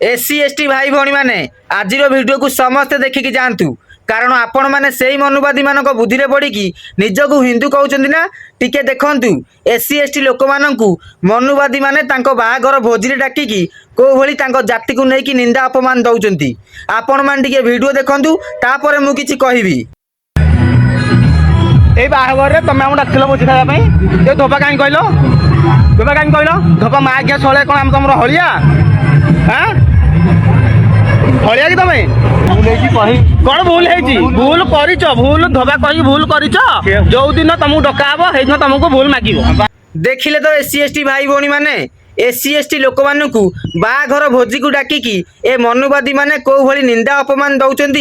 SC ST भाई भौणी मैंने आज वीडियो को समस्ते देखिकी जातु कारण आपण मैंने से ही मनुवादी मान बुद्धि पड़ी निजक हिंदू कहते ना टिके देखु एससी एसटी लोक मानू मनुवादी माने बाहागर भोजी डाकिकी कौ भली जाति को लेकिन निंदा अपमान दौरान आपण मैंने वीडियो देखु तापर मु किछि कहबी। এই বাহাঘরে তুমি আমাকে ডাকিল ভোজি খাওয়া এই ধোপা কাହିଁ কহিল ধোপা মা আজ্ঞା ছলে কোণ আমি তোমার হলিয়া হ্যাঁ হলিয়া কি তুমি কোণ ভুল হয়েছি ভুল করিছ ভুল ধোপা কহি ভুল করিছ ଯୋଉ ଦିନ ତମକୁ ଡକା ହବ ସେଇଦିନ ତମକୁ ଭୁଲ ମାଗିବ। देखिले तो एससी एसटी भाई भौणी मैंने एससी एसटी लोक मानू बाहाघर भोजी को डाकिकी ए मनुवादी माने कौ भली निंदा अपमान दौरान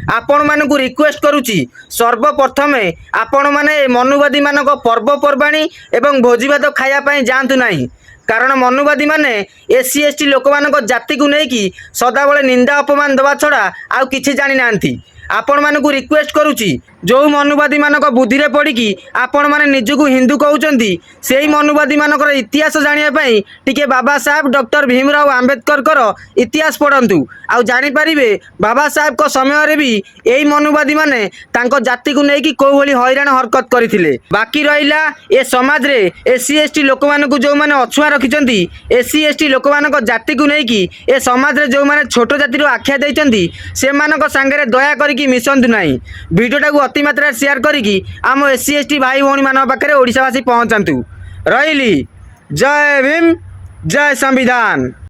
आपण मानू रिक्वेस्ट करुच्ची सर्वप्रथमे आपण माने मनुवादी मानक पर्वपर्वाणी एवं भोजीभात खायापाई जातु नहीं कारण मनुवादी माने एससी एसटी लोक मानक जाति को लेकिन सदाबले निंदा अपमान दवा छड़ा आउ किछि जानि नांती। आपण मानू रिक्वेस्ट करुच्ची जो मनुवादी मानक बुद्धि पड़ी आपण मैंने निजक हिंदू कहते से ही मनुवादी मानकर इतिहास जानापी टिके बाबा साहेब डॉक्टर भीमराव आंबेडकर इतिहास पढ़ु आउ जानीपारे बाबा साहेब को समय भी यही मनुवादी माने जाति को लेकिन कौ भली हैरान हरकत करते। बाकी रहा ए समाज रे एससी एसटी लोक मानू जो मैंने अछुआ रखिंट एससी एसटी लोक मान जाति को लेकिन ए समाज रे जो मैंने छोट जाति आख्या देते से सांगे दया करके मिशंतु नहीं वीडियोटा को अति मात्रा शेयर करी आम एससी एसटी भाई भौणी मान पाखे ओडिशावासी पहुंचातु। रही जय भीम जय संविधान।